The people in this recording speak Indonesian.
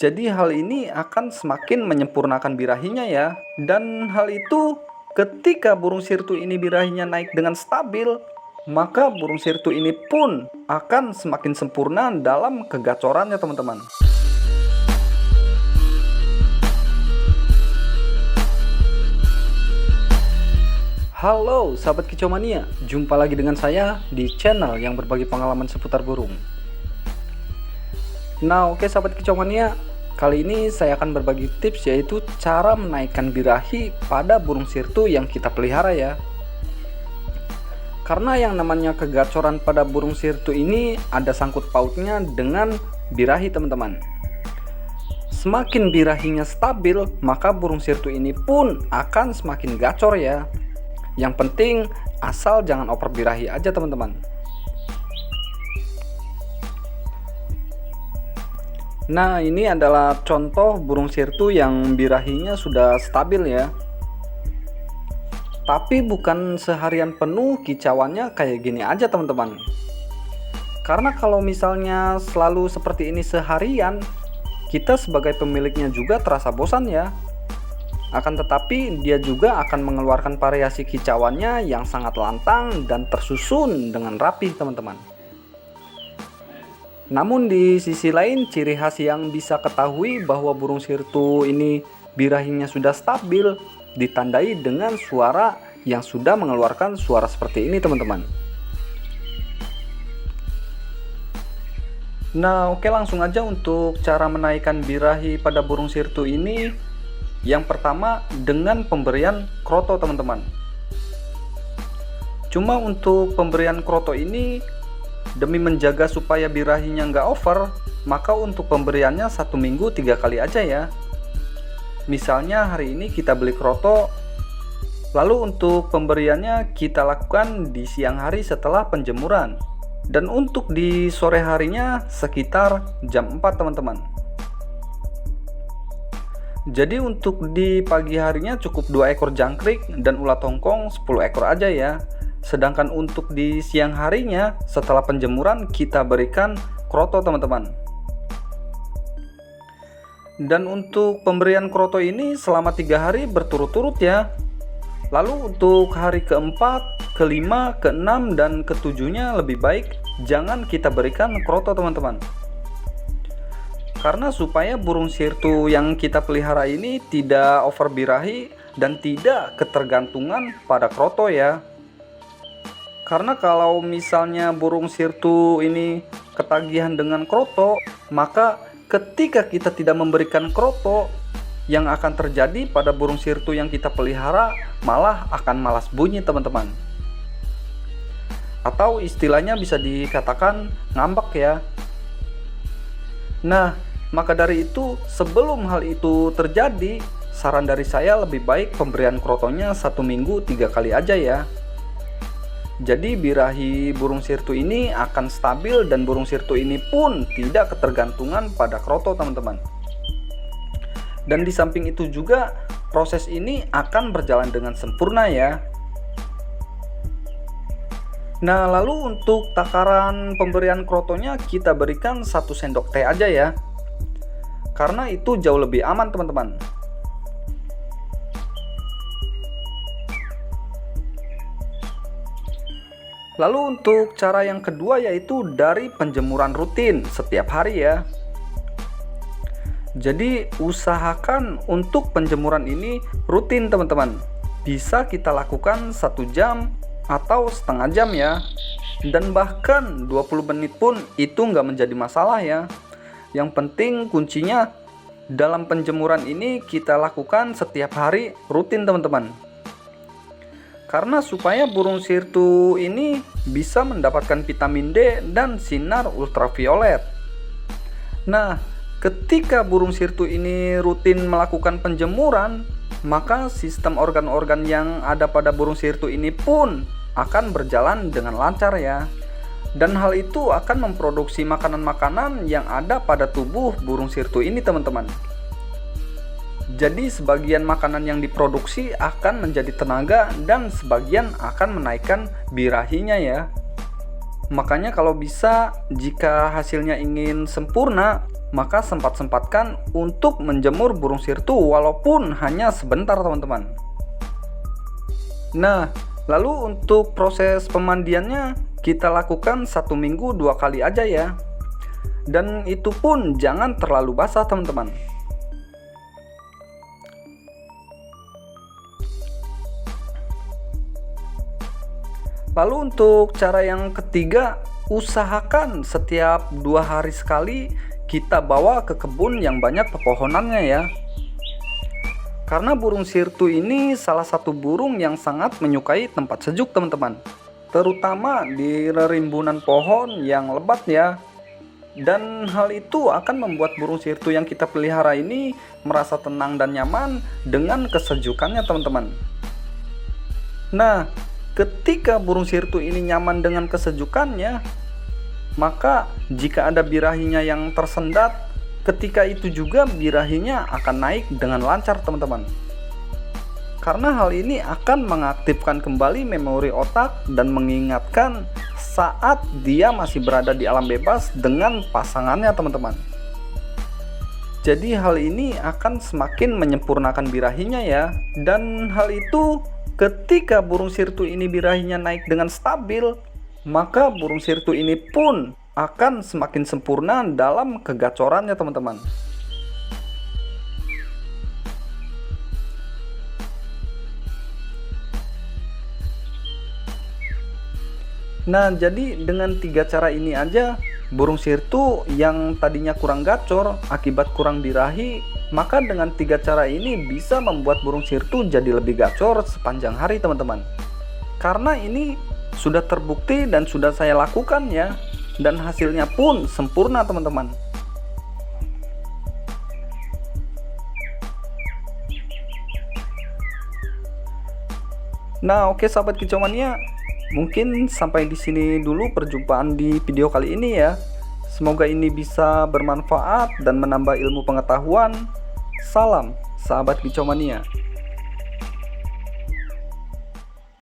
Jadi hal ini akan semakin menyempurnakan birahinya ya. Dan hal itu ketika burung sirtu ini birahinya naik dengan stabil, maka burung sirtu ini pun akan semakin sempurna dalam kegacorannya teman-teman. Halo sahabat kicomania, jumpa lagi dengan saya di channel yang berbagi pengalaman seputar burung. Nah oke sahabat kicomania, kali ini saya akan berbagi tips yaitu cara menaikkan birahi pada burung sirtu yang kita pelihara ya. Karena yang namanya kegacoran pada burung sirtu ini ada sangkut pautnya dengan birahi teman-teman. Semakin birahinya stabil, maka burung sirtu ini pun akan semakin gacor ya. Yang penting asal jangan oper birahi aja teman-teman. Nah ini adalah contoh burung sirtu yang birahinya sudah stabil ya. Tapi bukan seharian penuh kicauannya kayak gini aja teman-teman. Karena kalau misalnya selalu seperti ini seharian, kita sebagai pemiliknya juga terasa bosan ya. Akan tetapi dia juga akan mengeluarkan variasi kicauannya yang sangat lantang dan tersusun dengan rapi teman-teman. Namun di sisi lain, ciri khas yang bisa ketahui bahwa burung sirtu ini birahinya sudah stabil ditandai dengan suara yang sudah mengeluarkan suara seperti ini teman-teman. Nah oke, langsung aja untuk cara menaikkan birahi pada burung sirtu ini. Yang pertama dengan pemberian kroto teman-teman. Cuma untuk pemberian kroto ini demi menjaga supaya birahinya nggak over, maka untuk pemberiannya 1 minggu 3 kali aja ya. Misalnya hari ini kita beli kroto, lalu untuk pemberiannya kita lakukan di siang hari setelah penjemuran, dan untuk di sore harinya sekitar jam 4 teman-teman. Jadi untuk di pagi harinya cukup 2 ekor jangkrik dan ulat hongkong 10 ekor aja ya. Sedangkan untuk di siang harinya setelah penjemuran kita berikan kroto teman-teman. Dan untuk pemberian kroto ini selama 3 hari berturut-turut ya. Lalu untuk hari keempat, kelima, keenam, dan ketujuhnya lebih baik jangan kita berikan kroto teman-teman. Karena supaya burung sirtu yang kita pelihara ini tidak over birahi dan tidak ketergantungan pada kroto ya. Karena kalau misalnya burung sirtu ini ketagihan dengan kroto, maka ketika kita tidak memberikan kroto, yang akan terjadi pada burung sirtu yang kita pelihara malah akan malas bunyi teman-teman. Atau istilahnya bisa dikatakan ngambek ya. Nah, maka dari itu sebelum hal itu terjadi, saran dari saya lebih baik pemberian krotonya 1 minggu 3 kali aja ya. Jadi birahi burung sirtu ini akan stabil dan burung sirtu ini pun tidak ketergantungan pada kroto teman-teman. Dan di samping itu juga proses ini akan berjalan dengan sempurna ya. Nah lalu untuk takaran pemberian krotonya kita berikan 1 sendok teh aja ya. Karena itu jauh lebih aman teman-teman. Lalu untuk cara yang kedua yaitu dari penjemuran rutin setiap hari ya. Jadi usahakan untuk penjemuran ini rutin teman-teman. Bisa kita lakukan 1 jam atau setengah jam ya. Dan bahkan 20 menit pun itu nggak menjadi masalah ya. Yang penting kuncinya dalam penjemuran ini kita lakukan setiap hari rutin teman-teman. Karena supaya burung sirtu ini bisa mendapatkan vitamin D dan sinar ultraviolet. Nah, ketika burung sirtu ini rutin melakukan penjemuran, maka sistem organ-organ yang ada pada burung sirtu ini pun akan berjalan dengan lancar ya. Dan hal itu akan memproduksi makanan-makanan yang ada pada tubuh burung sirtu ini teman-teman. Jadi sebagian makanan yang diproduksi akan menjadi tenaga dan sebagian akan menaikkan birahinya ya. Makanya kalau bisa, jika hasilnya ingin sempurna, maka sempat-sempatkan untuk menjemur burung sirtu walaupun hanya sebentar teman-teman. Nah, lalu untuk proses pemandiannya kita lakukan 1 minggu 2 kali aja ya. Dan itu pun jangan terlalu basah teman-teman. Lalu untuk cara yang ketiga, usahakan setiap 2 hari sekali kita bawa ke kebun yang banyak pepohonannya ya. Karena burung sirtu ini salah satu burung yang sangat menyukai tempat sejuk teman-teman. Terutama di rimbunan pohon yang lebat ya. Dan hal itu akan membuat burung sirtu yang kita pelihara ini merasa tenang dan nyaman dengan kesejukannya teman-teman. Nah, ketika burung sirtu ini nyaman dengan kesejukannya, maka jika ada birahinya yang tersendat, ketika itu juga birahinya akan naik dengan lancar teman-teman. Karena hal ini akan mengaktifkan kembali memori otak dan mengingatkan saat dia masih berada di alam bebas dengan pasangannya teman-teman. Jadi hal ini akan semakin menyempurnakan birahinya ya. Dan hal itu ketika burung sirtu ini birahinya naik dengan stabil, maka burung sirtu ini pun akan semakin sempurna dalam kegacorannya teman-teman. Nah, jadi dengan 3 cara ini aja, burung sirtu yang tadinya kurang gacor akibat kurang birahi, maka dengan 3 cara ini bisa membuat burung sirtu jadi lebih gacor sepanjang hari teman-teman. Karena ini sudah terbukti dan sudah saya lakukan ya, dan hasilnya pun sempurna teman-teman. Nah, oke sahabat kicau mania, mungkin sampai di sini dulu perjumpaan di video kali ini ya. Semoga ini bisa bermanfaat dan menambah ilmu pengetahuan. Salam sahabat kicau mania.